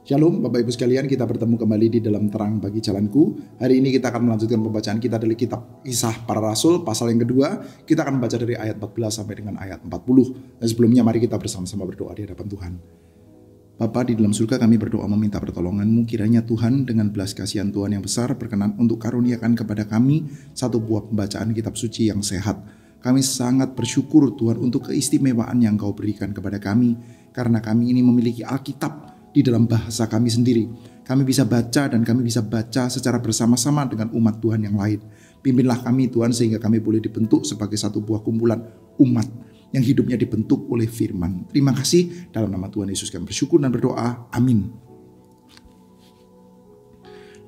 Shalom Bapak Ibu sekalian, kita bertemu kembali di dalam Terang Bagi Jalanku. Hari ini kita akan melanjutkan pembacaan kita dari kitab Kisah Para Rasul pasal yang kedua. Kita akan membaca dari ayat 14 sampai dengan ayat 40. Dan sebelumnya mari kita bersama-sama berdoa di hadapan Tuhan. Bapa di dalam surga, kami berdoa meminta pertolongan-Mu. Kiranya Tuhan dengan belas kasihan Tuhan yang besar berkenan untuk karuniakan kepada kami satu buah pembacaan kitab suci yang sehat. Kami sangat bersyukur Tuhan untuk keistimewaan yang Kau berikan kepada kami, karena kami ini memiliki Alkitab di dalam bahasa kami sendiri. Kami bisa baca dan kami bisa baca secara bersama-sama dengan umat Tuhan yang lain. Pimpinlah kami Tuhan sehingga kami boleh dibentuk sebagai satu buah kumpulan umat yang hidupnya dibentuk oleh firman. Terima kasih, dalam nama Tuhan Yesus kami bersyukur dan berdoa. Amin.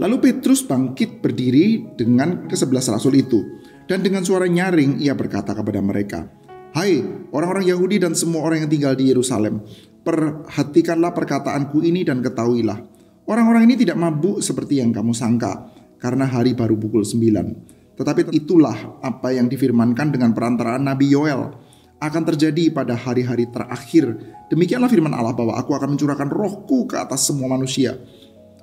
Lalu Petrus bangkit berdiri dengan ke-11 rasul itu, dan dengan suara nyaring ia berkata kepada mereka, "Hai orang-orang Yahudi dan semua orang yang tinggal di Yerusalem, perhatikanlah perkataanku ini dan ketahuilah, orang-orang ini tidak mabuk seperti yang kamu sangka, karena hari baru pukul 9. Tetapi itulah apa yang difirmankan dengan perantaraan Nabi Yoel akan terjadi pada hari-hari terakhir. Demikianlah firman Allah bahwa aku akan mencurahkan rohku ke atas semua manusia.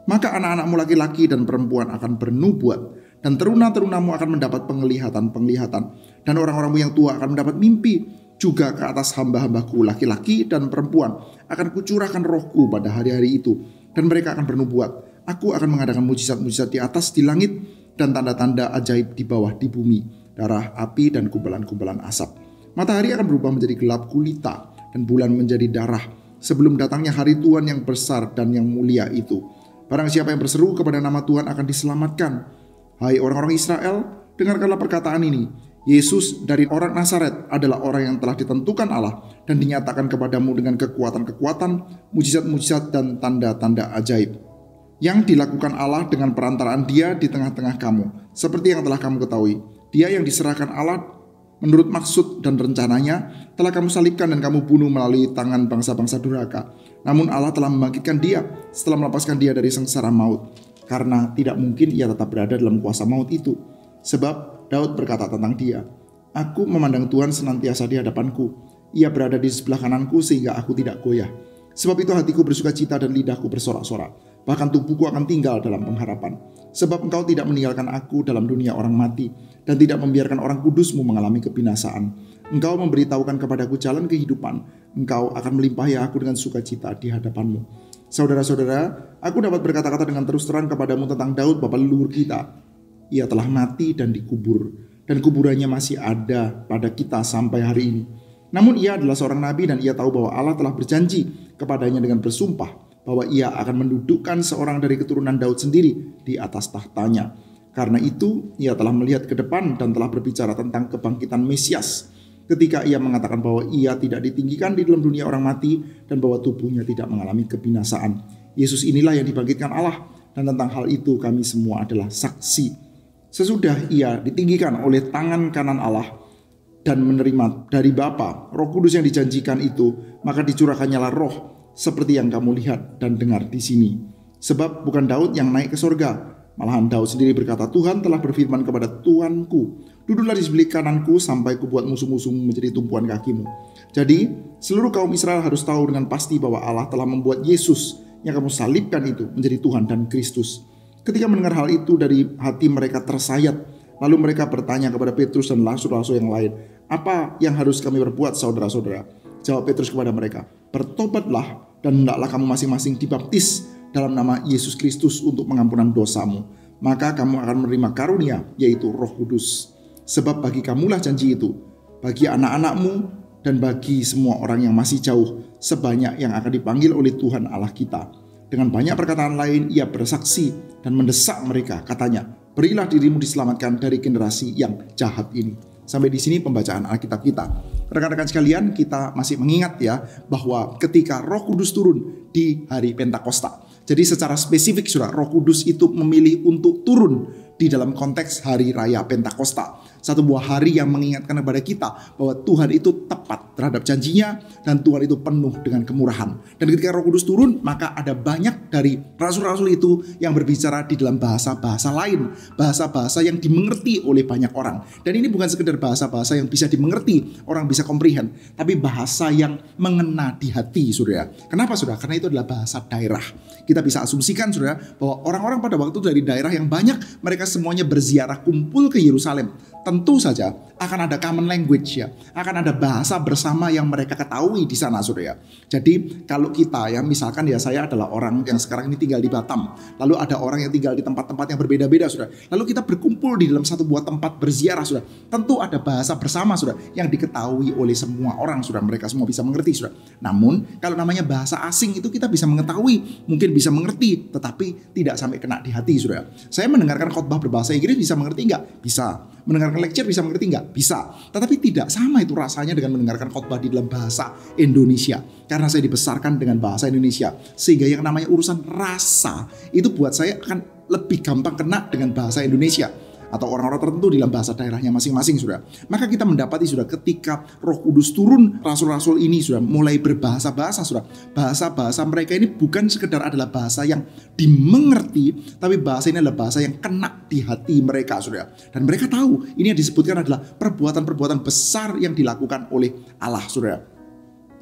Maka anak-anakmu laki-laki dan perempuan akan bernubuat, dan teruna-terunamu akan mendapat penglihatan-penglihatan, dan orang-orangmu yang tua akan mendapat mimpi. Juga ke atas hamba-hambaku laki-laki dan perempuan akan kucurahkan rohku pada hari-hari itu, dan mereka akan bernubuat. Aku akan mengadakan mujizat-mujizat di atas di langit dan tanda-tanda ajaib di bawah di bumi, darah, api, dan kumpulan-kumpulan asap. Matahari akan berubah menjadi gelap gulita dan bulan menjadi darah sebelum datangnya hari Tuhan yang besar dan yang mulia itu. Barang siapa yang berseru kepada nama Tuhan akan diselamatkan. Hai orang-orang Israel, dengarkanlah perkataan ini. Yesus dari orang Nazaret adalah orang yang telah ditentukan Allah dan dinyatakan kepadamu dengan kekuatan-kekuatan, mujizat-mujizat dan tanda-tanda ajaib yang dilakukan Allah dengan perantaraan Dia di tengah-tengah kamu, seperti yang telah kamu ketahui. Dia yang diserahkan Allah menurut maksud dan rencananya telah kamu salibkan dan kamu bunuh melalui tangan bangsa-bangsa durhaka. Namun Allah telah membangkitkan Dia setelah melepaskan Dia dari sengsara maut, karena tidak mungkin Ia tetap berada dalam kuasa maut itu. Sebab Daud berkata tentang Dia, "Aku memandang Tuhan senantiasa di hadapanku. Ia berada di sebelah kananku sehingga aku tidak goyah. Sebab itu hatiku bersuka cita dan lidahku bersorak-sorak. Bahkan tubuhku akan tinggal dalam pengharapan. Sebab Engkau tidak meninggalkan aku dalam dunia orang mati, dan tidak membiarkan orang kudus-Mu mengalami kebinasaan. Engkau memberitahukan kepadaku jalan kehidupan. Engkau akan melimpahi aku dengan sukacita di hadapan-Mu." Saudara-saudara, aku dapat berkata-kata dengan terus terang kepadamu tentang Daud bapa leluhur kita. Ia telah mati dan dikubur, dan kuburannya masih ada pada kita sampai hari ini. Namun ia adalah seorang nabi dan ia tahu bahwa Allah telah berjanji kepadanya dengan bersumpah bahwa ia akan mendudukkan seorang dari keturunan Daud sendiri di atas tahtanya. Karena itu ia telah melihat ke depan dan telah berbicara tentang kebangkitan Mesias, ketika ia mengatakan bahwa ia tidak ditinggikan di dalam dunia orang mati dan bahwa tubuhnya tidak mengalami kebinasaan. Yesus inilah yang dibangkitkan Allah, dan tentang hal itu kami semua adalah saksi. Sesudah ia ditinggikan oleh tangan kanan Allah dan menerima dari Bapa Roh Kudus yang dijanjikan itu, maka dicurahkannyalah roh seperti yang kamu lihat dan dengar di sini. Sebab bukan Daud yang naik ke surga, malahan Daud sendiri berkata, "Tuhan telah berfirman kepada Tuanku, duduklah di sebelah kananku sampai kubuat musuh-musuhmu menjadi tumpuan kakimu." Jadi seluruh kaum Israel harus tahu dengan pasti bahwa Allah telah membuat Yesus yang kamu salibkan itu menjadi Tuhan dan Kristus. Ketika mendengar hal itu, dari hati mereka tersayat. Lalu mereka bertanya kepada Petrus dan rasul-rasul yang lain, "Apa yang harus kami berbuat, saudara-saudara?" Jawab Petrus kepada mereka, "Bertobatlah dan hendaklah kamu masing-masing dibaptis dalam nama Yesus Kristus untuk pengampunan dosamu. Maka kamu akan menerima karunia, yaitu Roh Kudus. Sebab bagi kamulah janji itu, bagi anak-anakmu dan bagi semua orang yang masih jauh, sebanyak yang akan dipanggil oleh Tuhan Allah kita." Dengan banyak perkataan lain ia bersaksi dan mendesak mereka, katanya, "Berilah dirimu diselamatkan dari generasi yang jahat ini." Sampai di sini pembacaan Alkitab kita. Rekan-rekan sekalian, kita masih mengingat ya bahwa ketika Roh Kudus turun di hari Pentakosta. Jadi secara spesifik Roh Kudus itu memilih untuk turun di dalam konteks hari raya Pentakosta. Satu buah hari yang mengingatkan kepada kita bahwa Tuhan itu tepat terhadap janjinya dan Tuhan itu penuh dengan kemurahan. Dan ketika Roh Kudus turun, maka ada banyak dari rasul-rasul itu yang berbicara di dalam bahasa-bahasa lain, bahasa-bahasa yang dimengerti oleh banyak orang. Dan ini bukan sekedar bahasa-bahasa yang bisa dimengerti, orang bisa comprehend, tapi bahasa yang mengena di hati, saudara. Kenapa, saudara? Karena itu adalah bahasa daerah. Kita bisa asumsikan, saudara, bahwa orang-orang pada waktu dari daerah yang banyak, mereka semuanya berziarah kumpul ke Yerusalem. Tentu saja akan ada common language, ya, akan ada bahasa bersama yang mereka ketahui di sana, saudara. Jadi kalau kita, ya, misalkan ya, saya adalah orang yang sekarang ini tinggal di Batam, lalu ada orang yang tinggal di tempat-tempat yang berbeda-beda, saudara. Lalu kita berkumpul di dalam satu buah tempat berziarah, saudara. Tentu ada bahasa bersama, saudara, yang diketahui oleh semua orang, saudara. Mereka semua bisa mengerti, saudara. Namun kalau namanya bahasa asing itu kita bisa mengetahui, mungkin bisa mengerti, tetapi tidak sampai kena di hati, saudara. Saya mendengarkan khotbah berbahasa Inggris bisa mengerti nggak? Bisa. Mendengarkan lecture bisa mengerti nggak? Bisa. Tetapi tidak sama itu rasanya dengan mendengarkan khotbah di dalam bahasa Indonesia. Karena saya dibesarkan dengan bahasa Indonesia, sehingga yang namanya urusan rasa itu buat saya akan lebih gampang kena dengan bahasa Indonesia atau orang-orang tertentu di dalam bahasa daerahnya masing-masing, saudara. Maka kita mendapati, saudara, ketika Roh Kudus turun, rasul-rasul ini sudah mulai berbahasa-bahasa, saudara. Bahasa-bahasa mereka ini bukan sekedar adalah bahasa yang dimengerti, tapi bahasa ini adalah bahasa yang kena di hati mereka, saudara. Dan mereka tahu ini yang disebutkan adalah perbuatan-perbuatan besar yang dilakukan oleh Allah, saudara.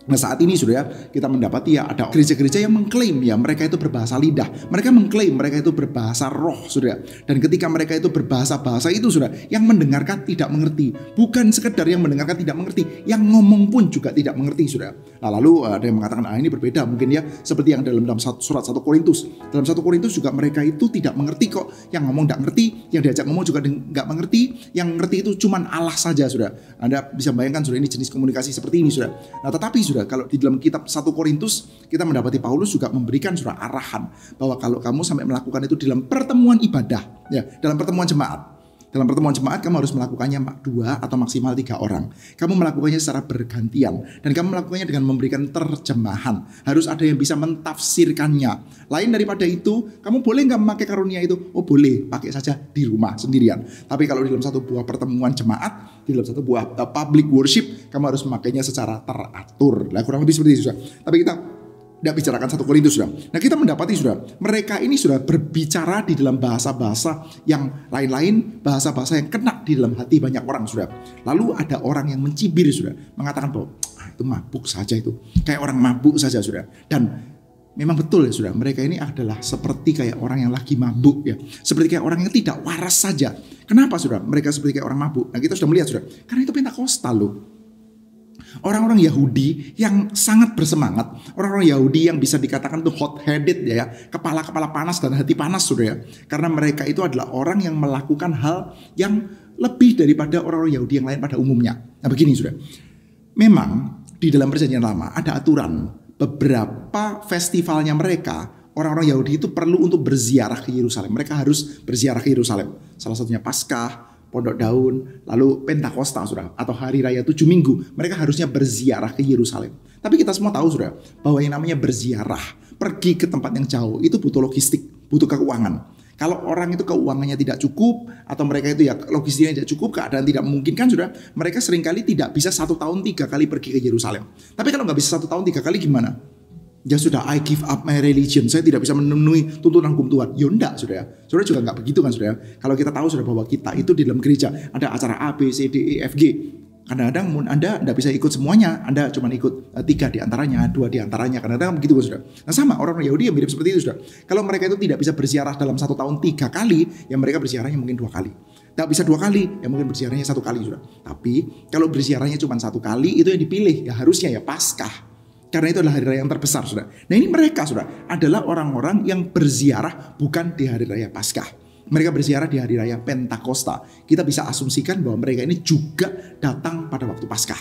Nah, saat ini, saudara, kita mendapati ya ada gereja-gereja yang mengklaim ya mereka itu berbahasa lidah. Mereka mengklaim mereka itu berbahasa roh, saudara. Dan ketika mereka itu berbahasa-bahasa itu, saudara, yang mendengarkan tidak mengerti. Bukan sekedar yang mendengarkan tidak mengerti, yang ngomong pun juga tidak mengerti, saudara. Nah, lalu ada yang mengatakan ini berbeda mungkin ya, seperti yang dalam surat 1 Korintus. Dalam 1 Korintus juga mereka itu tidak mengerti kok. Yang ngomong tidak ngerti, yang diajak ngomong juga nggak mengerti. Yang ngerti itu cuman Allah saja, saudara. Anda bisa bayangkan, saudara, ini jenis komunikasi seperti ini, saudara. Nah, tetapi, saudara, kalau di dalam kitab 1 Korintus kita mendapati Paulus juga memberikan surah arahan bahwa kalau kamu sampai melakukan itu di dalam pertemuan ibadah, ya, dalam pertemuan jemaat. Dalam pertemuan jemaat kamu harus melakukannya 2 atau maksimal 3 orang. Kamu melakukannya secara bergantian dan kamu melakukannya dengan memberikan terjemahan. Harus ada yang bisa mentafsirkannya. Lain daripada itu, kamu boleh nggak memakai karunia itu? Oh boleh, pakai saja di rumah sendirian. Tapi kalau di dalam satu buah pertemuan jemaat, di dalam satu buah public worship, kamu harus memakainya secara teratur. Nah, kurang lebih seperti itu, saudara. Tapi kita tidak bicarakan 1 Korintus, saudara. Nah, kita mendapati, saudara, mereka ini sudah berbicara di dalam bahasa-bahasa yang lain-lain, bahasa-bahasa yang kena di dalam hati banyak orang, saudara. Lalu ada orang yang mencibir, saudara, mengatakan bahwa itu mabuk saja itu, kayak orang mabuk saja, saudara. Dan memang betul ya, saudara, mereka ini adalah seperti kayak orang yang lagi mabuk, ya, seperti kayak orang yang tidak waras saja. Kenapa, saudara? Mereka seperti kayak orang mabuk. Nah, kita sudah melihat, saudara, karena itu Pentakosta loh. Orang-orang Yahudi yang sangat bersemangat, orang-orang Yahudi yang bisa dikatakan tuh hot-headed ya, kepala-kepala panas dan hati panas, saudara. Karena mereka itu adalah orang yang melakukan hal yang lebih daripada orang-orang Yahudi yang lain pada umumnya. Nah, begini, saudara. Memang di dalam Perjanjian Lama ada aturan beberapa festivalnya mereka, orang-orang Yahudi itu perlu untuk berziarah ke Yerusalem. Mereka harus berziarah ke Yerusalem. Salah satunya Paskah, Pondok Daun, lalu Pentakosta, saudara, atau Hari Raya 7 Minggu. Mereka harusnya berziarah ke Yerusalem. Tapi kita semua tahu, saudara, bahwa yang namanya berziarah, pergi ke tempat yang jauh, itu butuh logistik, butuh keuangan. Kalau orang itu keuangannya tidak cukup, atau mereka itu ya logistiknya tidak cukup, keadaan tidak memungkinkan, saudara, mereka seringkali tidak bisa 1 tahun 3 kali pergi ke Yerusalem. Tapi kalau nggak bisa 1 tahun 3 kali gimana? Ya sudah, I give up my religion. Saya tidak bisa memenuhi tuntunan hukum Tuhan. Ya enggak, saudara. Saudara juga enggak begitu kan, saudara. Kalau kita tahu, saudara, bahwa kita itu di dalam gereja ada acara A, B, C, D, E, F, G. Kadang-kadang Anda enggak bisa ikut semuanya. Anda cuma ikut 3 di antaranya, 2 di antaranya. Kadang-kadang begitu, saudara. Nah, sama orang Yahudi yang mirip seperti itu, saudara. Kalau mereka itu tidak bisa berziarah dalam 1 tahun 3 kali, ya mereka berziarahnya mungkin 2 kali. Tak bisa 2 kali, ya mungkin berziarahnya 1 kali, saudara. Tapi kalau berziarahnya cuma 1 kali, itu yang dipilih. Ya harusnya ya Paskah. Karena itu adalah hari raya yang terbesar, saudara. Nah, ini mereka, saudara, adalah orang-orang yang berziarah bukan di hari raya Paskah. Mereka berziarah di hari raya Pentakosta. Kita bisa asumsikan bahwa mereka ini juga datang pada waktu Paskah.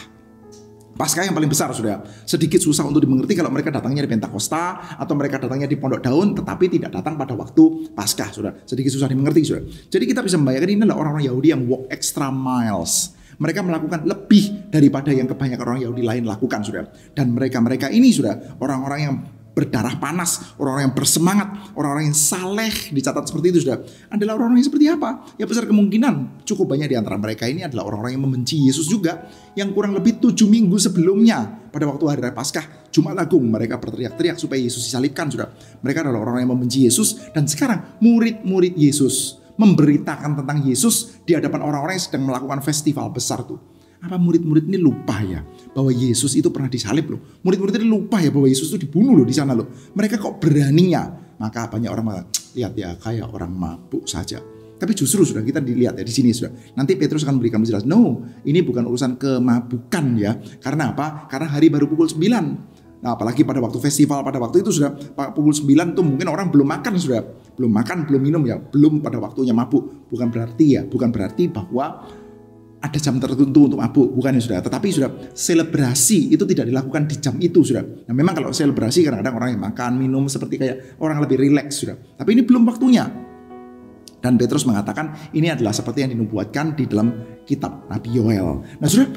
Paskah yang paling besar, saudara. Sedikit susah untuk dimengerti kalau mereka datangnya di Pentakosta atau mereka datangnya di Pondok Daun, tetapi tidak datang pada waktu Paskah, saudara. Sedikit susah dimengerti, saudara. Jadi kita bisa membayangkan ini adalah orang-orang Yahudi yang walk extra miles. Mereka melakukan lebih daripada yang kebanyakan orang Yahudi lain lakukan, saudara. Dan mereka ini, saudara, orang-orang yang berdarah panas, orang-orang yang bersemangat, orang-orang yang saleh, dicatat seperti itu sudah. Adalah orang-orang yang seperti apa? Ya besar kemungkinan cukup banyak di antara mereka ini adalah orang-orang yang membenci Yesus juga, yang kurang lebih 7 minggu sebelumnya pada waktu hari raya Paskah, Jumat Agung, mereka berteriak-teriak supaya Yesus disalibkan sudah. Mereka adalah orang-orang yang membenci Yesus, dan sekarang murid-murid Yesus memberitakan tentang Yesus di hadapan orang-orang yang sedang melakukan festival besar tuh. Apa murid-murid ini lupa ya bahwa Yesus itu pernah disalib loh. Murid-murid ini lupa ya bahwa Yesus itu dibunuh loh di sana loh. Mereka kok beraninya? Maka banyak orang mengatakan, lihat ya kayak orang mabuk saja. Tapi justru sudah kita dilihat ya di sini sudah. Nanti Petrus akan memberikan penjelasan. No, ini bukan urusan kemabukan ya. Karena apa? Karena hari baru pukul 9. Nah, apalagi pada waktu festival, pada waktu itu sudah pukul 9 tuh mungkin orang belum makan sudah. Belum makan, belum minum ya. Belum pada waktunya mabuk. Bukan berarti bahwa ada jam tertentu untuk mabuk, bukan ya sudah. Tetapi sudah selebrasi itu tidak dilakukan di jam itu sudah. Nah memang kalau selebrasi kadang-kadang orang yang makan, minum seperti kayak orang lebih rileks sudah. Tapi ini belum waktunya. Dan Petrus mengatakan ini adalah seperti yang dinubuatkan di dalam kitab Nabi Yoel. Nah sudah,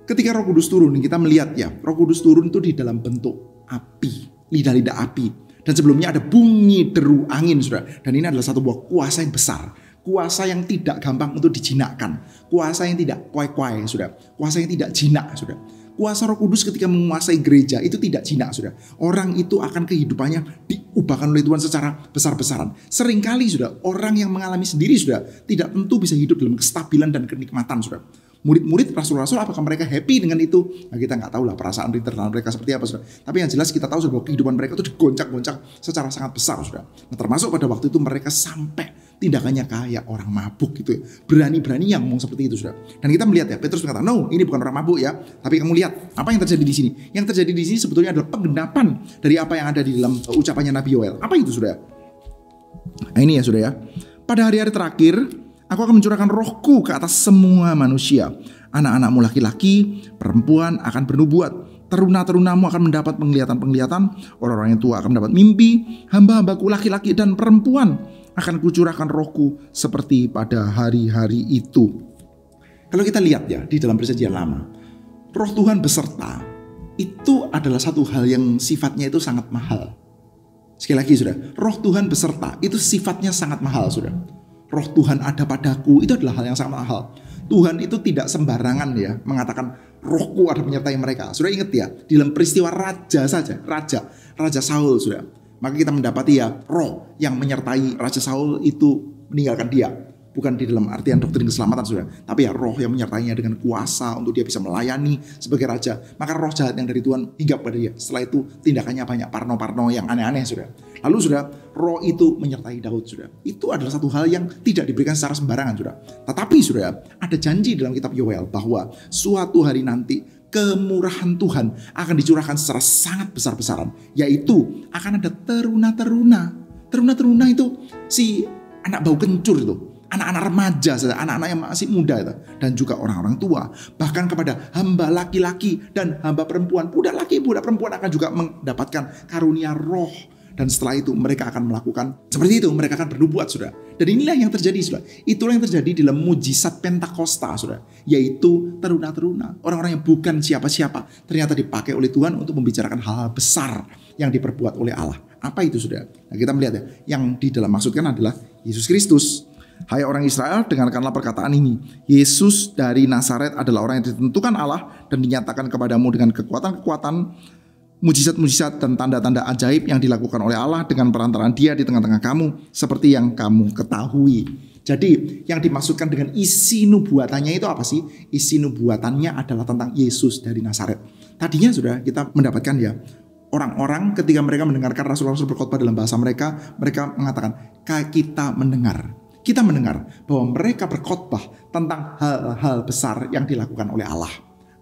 ketika Roh Kudus turun kita melihat ya, Roh Kudus turun itu di dalam bentuk api, lidah-lidah api. Dan sebelumnya ada bunyi deru angin sudah. Dan ini adalah satu buah kuasa yang besar. Kuasa yang tidak gampang untuk dijinakkan. Kuasa yang tidak kuai-kuai sudah. Kuasa yang tidak jinak sudah. Kuasa Roh Kudus ketika menguasai gereja itu tidak jinak sudah. Orang itu akan kehidupannya diubahkan oleh Tuhan secara besar-besaran. Seringkali sudah orang yang mengalami sendiri sudah tidak tentu bisa hidup dalam kestabilan dan kenikmatan sudah. Murid-murid rasul-rasul apakah mereka happy dengan itu? Nah kita nggak tahu lah perasaan internal mereka seperti apa sudah. Tapi yang jelas kita tahu bahwa kehidupan mereka itu digoncang-goncang secara sangat besar sudah. Nah termasuk pada waktu itu mereka sampai tindakannya kayak orang mabuk gitu ya. Berani-berani yang ngomong seperti itu sudah. Dan kita melihat ya Petrus berkata, no ini bukan orang mabuk ya. Tapi kamu lihat apa yang terjadi di sini. Yang terjadi di sini sebetulnya adalah penggenapan dari apa yang ada di dalam ucapannya Nabi Yoel. Apa itu sudah? Nah ini ya sudah ya. Pada hari-hari terakhir aku akan mencurahkan rohku ke atas semua manusia. Anak-anakmu laki-laki, perempuan akan bernubuat. Teruna-terunamu akan mendapat penglihatan-penglihatan. Orang-orang yang tua akan mendapat mimpi. Hamba-hambaku laki-laki dan perempuan akan kucurahkan rohku seperti pada hari-hari itu. Kalau kita lihat ya di dalam Perjanjian Lama, roh Tuhan beserta itu adalah satu hal yang sifatnya itu sangat mahal. Sekali lagi sudah, roh Tuhan beserta itu sifatnya sangat mahal sudah. Roh Tuhan ada padaku itu adalah hal yang sangat mahal. Tuhan itu tidak sembarangan ya mengatakan rohku ada menyertai mereka. Sudah ingat ya di dalam peristiwa raja saja, Raja Saul sudah. Maka kita mendapati ya roh yang menyertai Raja Saul itu meninggalkan dia. Bukan di dalam artian doktrin keselamatan sudah. Tapi ya roh yang menyertainya dengan kuasa untuk dia bisa melayani sebagai raja. Maka roh jahat yang dari Tuhan hinggap pada dia. Setelah itu tindakannya banyak parno-parno yang aneh-aneh sudah. Lalu sudah roh itu menyertai Daud sudah. Itu adalah satu hal yang tidak diberikan secara sembarangan sudah. Tetapi sudah ada janji dalam kitab Yoel bahwa suatu hari nanti kemurahan Tuhan akan dicurahkan secara sangat besar-besaran. Yaitu akan ada teruna-teruna. Teruna-teruna itu si anak bau kencur itu. Anak-anak remaja saja, anak-anak yang masih muda itu. Dan juga orang-orang tua. Bahkan kepada hamba laki-laki dan hamba perempuan. Budak laki, budak perempuan akan juga mendapatkan karunia roh. Dan setelah itu mereka akan melakukan seperti itu. Mereka akan bernubuat sudah. Dan inilah yang terjadi sudah. Itulah yang terjadi dalam mujizat Pentakosta sudah. Yaitu teruna-teruna. Orang-orang yang bukan siapa-siapa. Ternyata dipakai oleh Tuhan untuk membicarakan hal-hal besar yang diperbuat oleh Allah. Apa itu sudah? Nah kita melihat ya. Yang di dalam maksudkan adalah Yesus Kristus. Hai orang Israel, dengarkanlah perkataan ini. Yesus dari Nazaret adalah orang yang ditentukan Allah dan dinyatakan kepadamu dengan kekuatan-kekuatan, mujizat-mujizat dan tanda-tanda ajaib yang dilakukan oleh Allah dengan perantaraan Dia di tengah-tengah kamu, seperti yang kamu ketahui. Jadi yang dimaksudkan dengan isi nubuatannya itu apa sih? Isi nubuatannya adalah tentang Yesus dari Nazaret. Tadinya sudah kita mendapatkan ya, orang-orang ketika mereka mendengarkan rasul-rasul berkhotbah dalam bahasa mereka, mereka mengatakan, kita mendengar bahwa mereka berkhotbah tentang hal-hal besar yang dilakukan oleh Allah.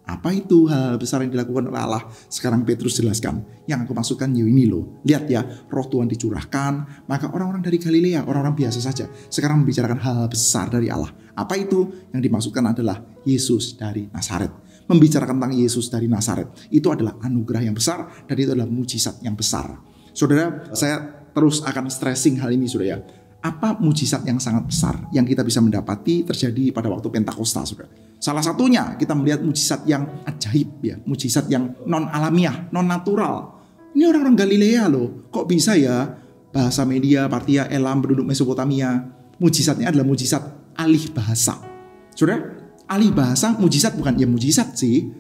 Apa itu hal besar yang dilakukan oleh Allah? Sekarang Petrus jelaskan. Yang aku maksudkan ini loh. Lihat ya, roh Tuhan dicurahkan. Maka orang-orang dari Galilea, orang-orang biasa saja, sekarang membicarakan hal besar dari Allah. Apa itu? Yang dimaksudkan adalah Yesus dari Nazaret. Membicarakan tentang Yesus dari Nazaret. Itu adalah anugerah yang besar dan itu adalah mujizat yang besar. Saudara, saya terus akan stressing hal ini saudara ya. Apa mujizat yang sangat besar yang kita bisa mendapati terjadi pada waktu Pentakosta saudara? Salah satunya kita melihat mujizat yang ajaib ya, mujizat yang non alamiah, non natural. Ini orang-orang Galilea loh. Kok bisa ya bahasa Media, Partia, Elam, penduduk Mesopotamia. Mujizatnya adalah mujizat alih bahasa. Saudara, alih bahasa mujizat bukan? Ya mujizat sih.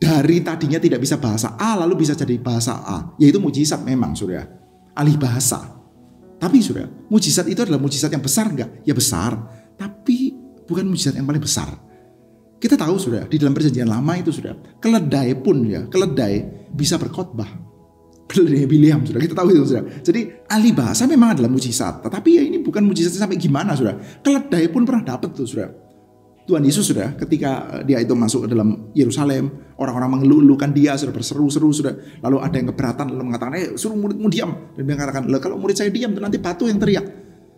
Dari tadinya tidak bisa bahasa A lalu bisa jadi bahasa A. Yaitu mujizat memang, saudara. Alih bahasa. Tapi saudara, mujizat itu adalah mujizat yang besar enggak? Ya besar. Tapi bukan mujizat yang paling besar. Kita tahu saudara, di dalam perjanjian lama itu saudara, keledai pun ya, keledai bisa berkhotbah. Keledai Biliam, saudara, kita tahu itu saudara. Jadi ahli bahasa memang adalah mujizat, tetapi ya ini bukan mujizatnya sampai gimana saudara. Keledai pun pernah dapat tuh saudara. Tuhan Yesus saudara, ketika dia itu masuk ke dalam Yerusalem, orang-orang mengeluh-elukan dia, saudara, berseru-seru saudara. Lalu ada yang keberatan lalu mengatakan, suruh muridmu diam. Dan dia mengatakan, kalau murid saya diam nanti batu yang teriak.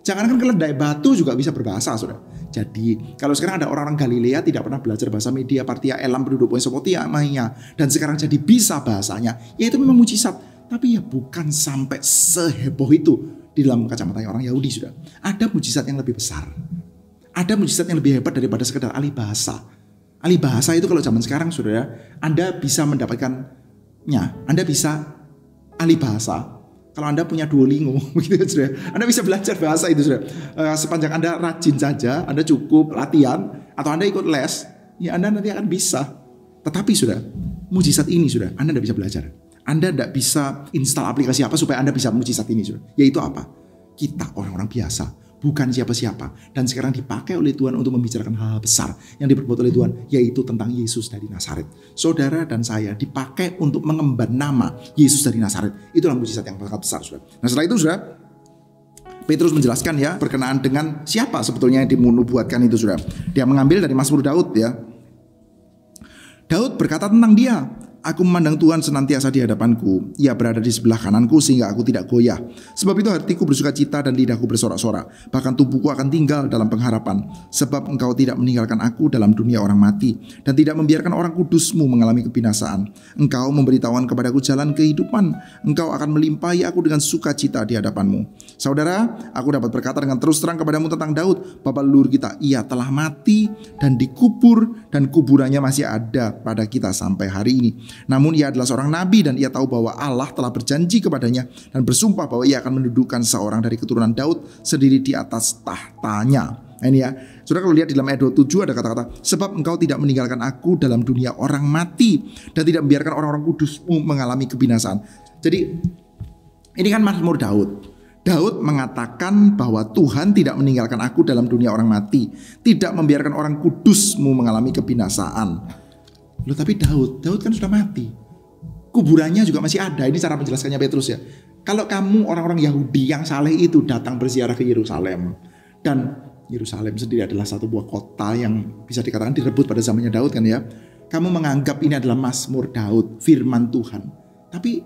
Jangankan keledai, batu juga bisa berbahasa, saudara. Jadi, kalau sekarang ada orang-orang Galilea tidak pernah belajar bahasa Media, Partia, Elam, penduduk Mesopotamia, dan sekarang jadi bisa bahasanya, ya itu memang mujizat. Tapi ya bukan sampai seheboh itu di dalam kacamatanya orang Yahudi, saudara. Ada mujizat yang lebih besar. Ada mujizat yang lebih hebat daripada sekedar alih bahasa. Alih bahasa itu kalau zaman sekarang, saudara, Anda bisa mendapatkannya. Anda bisa alih bahasa. Kalau Anda punya Duolingo, begitu saudara, Anda bisa belajar bahasa itu, saudara. Sepanjang Anda rajin saja, Anda cukup latihan, atau Anda ikut les, ya Anda nanti akan bisa. Tetapi saudara, mujizat ini saudara, Anda tidak bisa belajar. Anda tidak bisa install aplikasi apa supaya Anda bisa mujizat ini, saudara. Yaitu apa? Kita orang-orang biasa, bukan siapa-siapa. Dan sekarang dipakai oleh Tuhan untuk membicarakan hal-hal besar yang diperbuat oleh Tuhan, yaitu tentang Yesus dari Nazaret. Saudara dan saya dipakai untuk mengemban nama Yesus dari Nazaret. Itulah mujizat yang sangat besar, saudara. Nah setelah itu, saudara, Petrus menjelaskan ya berkenaan dengan siapa sebetulnya yang dinubuatkan itu, saudara. Dia mengambil dari Mazmur Daud ya. Daud berkata tentang dia, aku memandang Tuhan senantiasa di hadapanku. Ia berada di sebelah kananku sehingga aku tidak goyah. Sebab itu hatiku bersuka cita dan lidahku bersorak-sorak. Bahkan tubuhku akan tinggal dalam pengharapan. Sebab engkau tidak meninggalkan aku dalam dunia orang mati. Dan tidak membiarkan orang kudusmu mengalami kebinasaan. Engkau memberitahukan kepadaku jalan kehidupan. Engkau akan melimpahi aku dengan sukacita di hadapanmu. Saudara, aku dapat berkata dengan terus terang kepadamu tentang Daud, bapa leluhur kita. Ia telah mati dan dikubur, dan kuburannya masih ada pada kita sampai hari ini. Namun ia adalah seorang nabi dan ia tahu bahwa Allah telah berjanji kepadanya dan bersumpah bahwa ia akan mendudukkan seorang dari keturunan Daud sendiri di atas tahtanya. Nah ini ya, saudara, kalau lihat di dalam ayat 27 ada kata-kata, sebab engkau tidak meninggalkan aku dalam dunia orang mati dan tidak membiarkan orang-orang kudusmu mengalami kebinasaan. Jadi ini kan Mazmur Daud. Daud mengatakan bahwa Tuhan tidak meninggalkan aku dalam dunia orang mati, tidak membiarkan orang kudusmu mengalami kebinasaan. Loh, tapi Daud kan sudah mati. Kuburannya juga masih ada. Ini cara menjelaskannya Petrus ya. Kalau kamu orang-orang Yahudi yang saleh itu datang berziarah ke Yerusalem, dan Yerusalem sendiri adalah satu buah kota yang bisa dikatakan direbut pada zamannya Daud kan ya. Kamu menganggap ini adalah Mazmur Daud, firman Tuhan. Tapi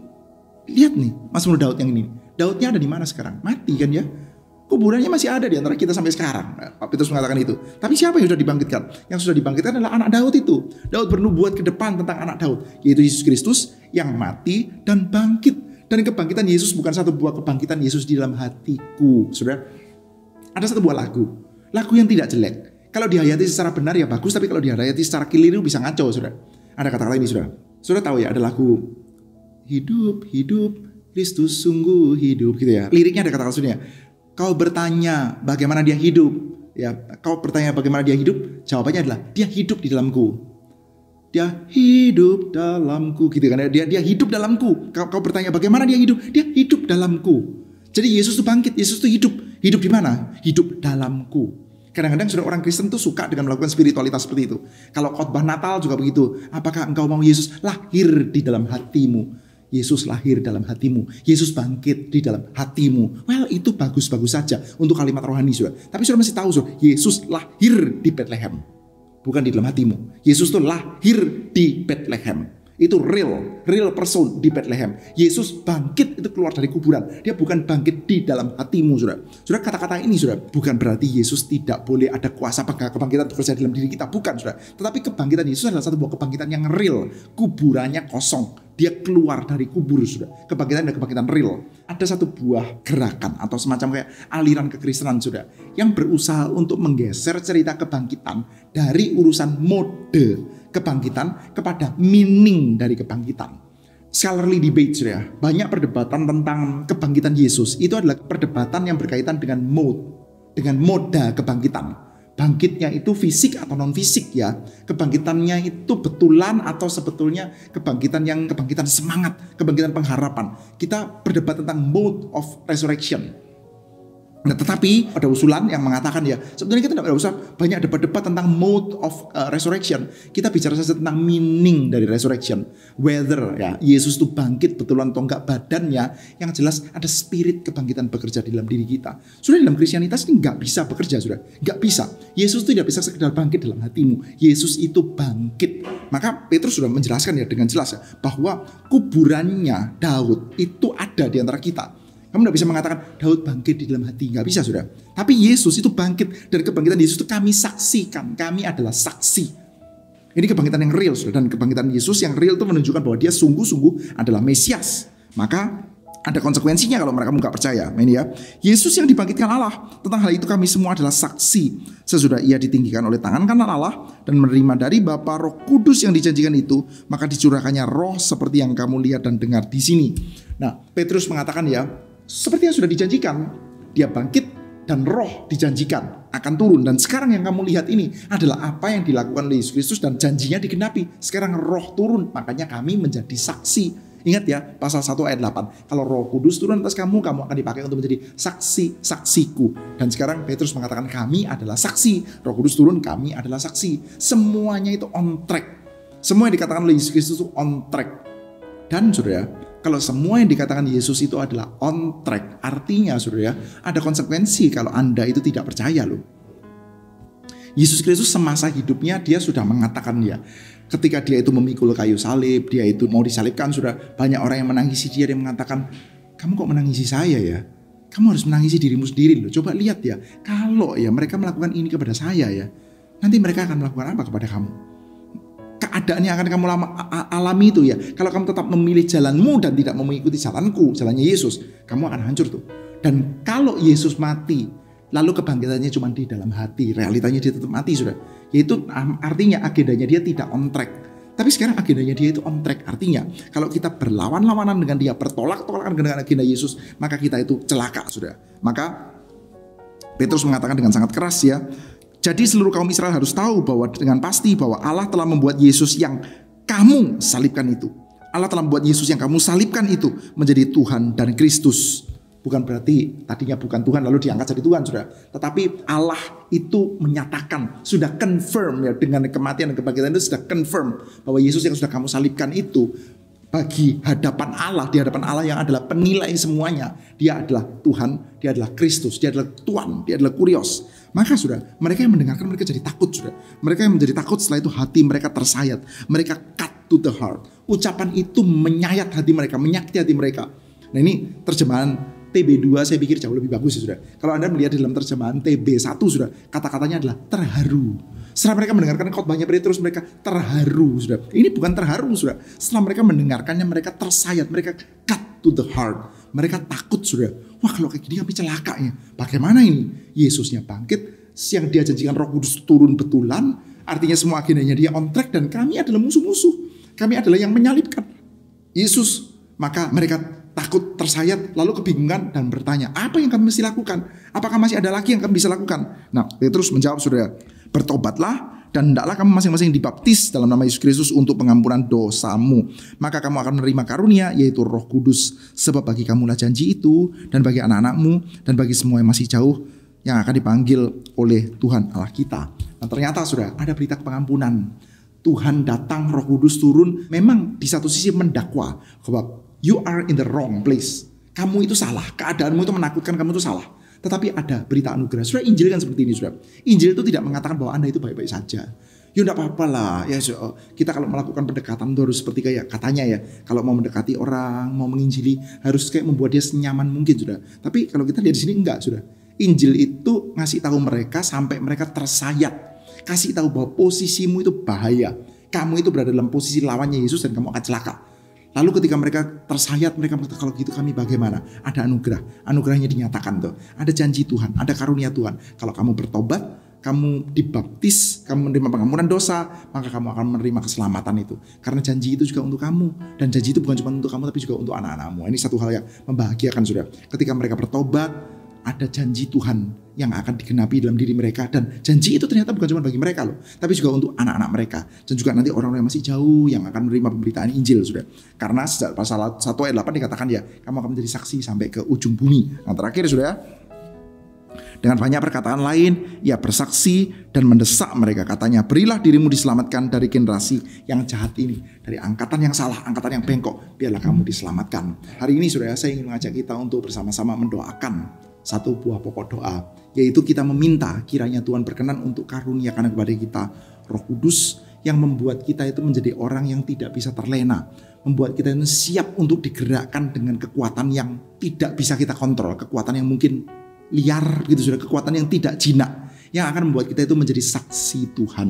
lihat nih, Mazmur Daud yang ini. Daudnya ada di mana sekarang? Mati kan ya. Kuburannya masih ada di antara kita sampai sekarang. Pak Petrus mengatakan itu. Tapi siapa yang sudah dibangkitkan? Yang sudah dibangkitkan adalah anak Daud itu. Daud bernubuat ke depan tentang anak Daud, yaitu Yesus Kristus yang mati dan bangkit. Dan kebangkitan Yesus bukan satu buah kebangkitan Yesus di dalam hatiku. Saudara, ada satu buah lagu yang tidak jelek. Kalau dihayati secara benar ya bagus, tapi kalau dihayati secara keliru bisa ngaco, saudara. Ada kata-kata ini, saudara. Saudara tahu ya, ada lagu hidup, Kristus sungguh hidup gitu ya. Liriknya ada kata-kata sebenarnya. Kau bertanya bagaimana dia hidup, ya. Kau bertanya bagaimana dia hidup, jawabannya adalah dia hidup di dalamku. Dia hidup dalamku, gitu kan? Dia hidup dalamku. Kau bertanya bagaimana dia hidup, dia hidup dalamku. Jadi Yesus itu bangkit, Yesus itu hidup. Hidup di mana? Hidup dalamku. Kadang-kadang sudah orang Kristen tuh suka dengan melakukan spiritualitas seperti itu. Kalau khotbah Natal juga begitu. Apakah engkau mau Yesus lahir di dalam hatimu? Yesus lahir dalam hatimu. Yesus bangkit di dalam hatimu. Well, itu bagus-bagus saja untuk kalimat rohani, saudara. Tapi saudara masih tahu, saudara, Yesus lahir di Bethlehem, bukan di dalam hatimu. Yesus itu lahir di Bethlehem. Itu real person di Bethlehem. Yesus bangkit itu keluar dari kuburan. Dia bukan bangkit di dalam hatimu, saudara. Saudara, kata-kata ini, saudara, bukan berarti Yesus tidak boleh ada kuasa kebangkitan bekerja dalam diri kita. Bukan, saudara. Tetapi kebangkitan Yesus adalah satu buah kebangkitan yang real. Kuburannya kosong. Dia keluar dari kubur, saudara. Kebangkitan dan kebangkitan real. Ada satu buah gerakan atau semacam kayak aliran kekristenan, saudara, yang berusaha untuk menggeser cerita kebangkitan dari urusan mode kebangkitan kepada meaning dari kebangkitan. scholarly debate, ya. Banyak perdebatan tentang kebangkitan Yesus. Itu adalah perdebatan yang berkaitan dengan moda kebangkitan. Bangkitnya itu fisik atau non fisik, ya. Kebangkitannya itu betulan atau sebetulnya kebangkitan semangat, kebangkitan pengharapan. Kita berdebat tentang mode of resurrection. Nah, tetapi ada usulan yang mengatakan, ya, sebetulnya kita tidak usah banyak debat-debat tentang mode of resurrection. Kita bicara saja tentang meaning dari resurrection. Whether, ya, Yesus itu bangkit betulan atau enggak badannya, yang jelas ada spirit kebangkitan bekerja di dalam diri kita. Sudah dalam Kristianitas ini enggak bisa bekerja, sudah. Enggak bisa. Yesus itu tidak bisa sekedar bangkit dalam hatimu. Yesus itu bangkit. Maka Petrus sudah menjelaskan, ya, dengan jelas, ya, bahwa kuburannya Daud itu ada di antara kita. Kamu tidak bisa mengatakan Daud bangkit di dalam hati. Nggak bisa, sudah. Tapi Yesus itu bangkit. Dan kebangkitan Yesus itu kami saksikan. Kami adalah saksi. Ini kebangkitan yang real, sudah. Dan kebangkitan Yesus yang real itu menunjukkan bahwa dia sungguh-sungguh adalah Mesias. Maka ada konsekuensinya kalau mereka nggak percaya. Ini, ya. Yesus yang dibangkitkan Allah. Tentang hal itu kami semua adalah saksi. Sesudah ia ditinggikan oleh tangan kanan Allah dan menerima dari Bapa Roh Kudus yang dijanjikan itu, maka dicurahkannya roh seperti yang kamu lihat dan dengar di sini. Nah, Petrus mengatakan, ya, seperti yang sudah dijanjikan, dia bangkit dan roh dijanjikan akan turun. Dan sekarang yang kamu lihat ini adalah apa yang dilakukan oleh Yesus Kristus dan janjinya digenapi. Sekarang roh turun, makanya kami menjadi saksi. Ingat, ya, pasal 1 ayat 8. Kalau Roh Kudus turun atas kamu akan dipakai untuk menjadi saksi-saksiku. Dan sekarang Petrus mengatakan kami adalah saksi. Roh Kudus turun, kami adalah saksi. Semuanya itu on track. Semua yang dikatakan oleh Yesus Kristus itu on track. Dan saudara, kalau semua yang dikatakan Yesus itu adalah on track, artinya saudara, ada konsekuensi kalau Anda itu tidak percaya loh. Yesus Kristus semasa hidupnya dia sudah mengatakan, ya, ketika dia itu memikul kayu salib, dia itu mau disalibkan, sudah banyak orang yang menangisi dia mengatakan, kamu kok menangisi saya, ya? Kamu harus menangisi dirimu sendiri loh. Coba lihat, ya, kalau, ya, mereka melakukan ini kepada saya, ya, nanti mereka akan melakukan apa kepada kamu? Keadaan yang akan kamu alami itu, ya, kalau kamu tetap memilih jalanmu dan tidak mengikuti jalanku, jalannya Yesus, kamu akan hancur tuh. Dan kalau Yesus mati, lalu kebangkitannya cuma di dalam hati, realitanya dia tetap mati, sudah. Yaitu artinya agendanya dia tidak on track. Tapi sekarang agendanya dia itu on track. Artinya kalau kita berlawan-lawanan dengan dia, bertolak-tolakan dengan agenda Yesus, maka kita itu celaka, sudah. Maka Petrus mengatakan dengan sangat keras, ya, jadi seluruh kaum Israel harus tahu bahwa dengan pasti bahwa Allah telah membuat Yesus yang kamu salibkan itu. Allah telah membuat Yesus yang kamu salibkan itu menjadi Tuhan dan Kristus. Bukan berarti tadinya bukan Tuhan lalu diangkat jadi Tuhan, sudah. Tetapi Allah itu menyatakan, sudah confirm, ya, dengan kematian dan kebangkitan itu sudah confirm bahwa Yesus yang sudah kamu salibkan itu bagi hadapan Allah, di hadapan Allah yang adalah penilai semuanya, dia adalah Tuhan, dia adalah Kristus, dia adalah Tuhan, dia adalah Kurios. Maka sudah, mereka yang mendengarkan mereka jadi takut, sudah. Mereka yang menjadi takut setelah itu hati mereka tersayat, mereka cut to the heart. Ucapan itu menyayat hati mereka, menyakiti hati mereka. Nah, ini terjemahan TB2 saya pikir jauh lebih bagus, ya, sudah. Kalau Anda melihat di dalam terjemahan TB1, sudah, kata-katanya adalah terharu. Setelah mereka mendengarkan khotbahnya Petrus, mereka terharu, sudah. Ini bukan terharu, sudah. Setelah mereka mendengarkannya, mereka tersayat, mereka cut to the heart. Mereka takut, sudah. Wah, kalau kayak gini kami celakanya. Bagaimana ini? Yesusnya bangkit, yang dia janjikan Roh Kudus turun betulan, artinya semua agendanya dia on track, dan kami adalah musuh-musuh. Kami adalah yang menyalibkan Yesus. Maka mereka takut, tersayat, lalu kebingungan dan bertanya, apa yang kami mesti lakukan? Apakah masih ada lagi yang kami bisa lakukan? Nah, Petrus menjawab, saudara, bertobatlah dan hendaklah kamu masing-masing dibaptis dalam nama Yesus Kristus untuk pengampunan dosamu. Maka kamu akan menerima karunia, yaitu Roh Kudus. Sebab bagi kamulah janji itu, dan bagi anak-anakmu, dan bagi semua yang masih jauh, yang akan dipanggil oleh Tuhan Allah kita. Nah, ternyata sudah ada berita pengampunan. Tuhan datang, Roh Kudus turun. Memang di satu sisi mendakwa bahwa you are in the wrong place. Kamu itu salah, keadaanmu itu menakutkan, kamu itu salah. Tetapi ada berita anugerah. Sudah, Injil kan seperti ini, sudah. Injil itu tidak mengatakan bahwa Anda itu baik-baik saja. Ya enggak apa-apa lah. Ya, kita kalau melakukan pendekatan itu harus seperti kayak katanya, ya. Kalau mau mendekati orang, mau menginjili, harus kayak membuat dia senyaman mungkin, sudah. Tapi kalau kita lihat di sini enggak, sudah. Injil itu ngasih tahu mereka sampai mereka tersayat. Kasih tahu bahwa posisimu itu bahaya. Kamu itu berada dalam posisi lawannya Yesus dan kamu akan celaka. Lalu ketika mereka tersayat, mereka berkata, kalau gitu kami bagaimana? Ada anugerah. Anugerahnya dinyatakan tuh. Ada janji Tuhan, ada karunia Tuhan. Kalau kamu bertobat, kamu dibaptis, kamu menerima pengampunan dosa, maka kamu akan menerima keselamatan itu. Karena janji itu juga untuk kamu. Dan janji itu bukan cuma untuk kamu, tapi juga untuk anak-anakmu. Ini satu hal yang membahagiakan, saudara. Ketika mereka bertobat, ada janji Tuhan yang akan digenapi dalam diri mereka. Dan janji itu ternyata bukan cuma bagi mereka loh, tapi juga untuk anak-anak mereka. Dan juga nanti orang-orang yang masih jauh yang akan menerima pemberitaan Injil, saudara. Karena sejak pasal 1 ayat 8 dikatakan ya, kamu akan menjadi saksi sampai ke ujung bumi. Nah terakhir, saudara, dengan banyak perkataan lain, ia bersaksi dan mendesak mereka. Katanya, berilah dirimu diselamatkan dari generasi yang jahat ini. Dari angkatan yang salah, angkatan yang bengkok, biarlah kamu diselamatkan. Hari ini, saudara, saya ingin mengajak kita untuk bersama-sama mendoakan satu buah pokok doa. Yaitu kita meminta kiranya Tuhan berkenan untuk karuniakan kepada kita Roh Kudus yang membuat kita itu menjadi orang yang tidak bisa terlena. Membuat kita itu siap untuk digerakkan dengan kekuatan yang tidak bisa kita kontrol. Kekuatan yang mungkin liar gitu, sudah kekuatan yang tidak jinak yang akan membuat kita itu menjadi saksi Tuhan.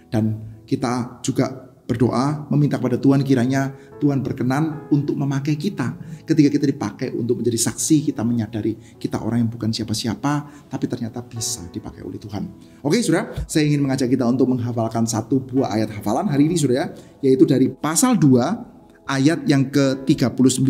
Dan kita juga berdoa meminta kepada Tuhan kiranya Tuhan berkenan untuk memakai kita. Ketika kita dipakai untuk menjadi saksi, kita menyadari kita orang yang bukan siapa-siapa, tapi ternyata bisa dipakai oleh Tuhan. Oke, saudara, saya ingin mengajak kita untuk menghafalkan satu buah ayat hafalan hari ini, saudara, yaitu dari pasal 2 ayat yang ke-39.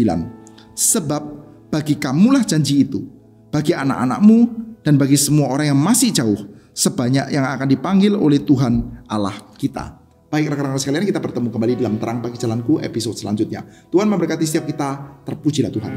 Sebab bagi kamulah janji itu, bagi anak-anakmu dan bagi semua orang yang masih jauh, sebanyak yang akan dipanggil oleh Tuhan Allah kita. Baik rekan-rekan sekalian, kita bertemu kembali dalam Terang Bagi Jalanku episode selanjutnya. Tuhan memberkati setiap kita. Terpujilah Tuhan.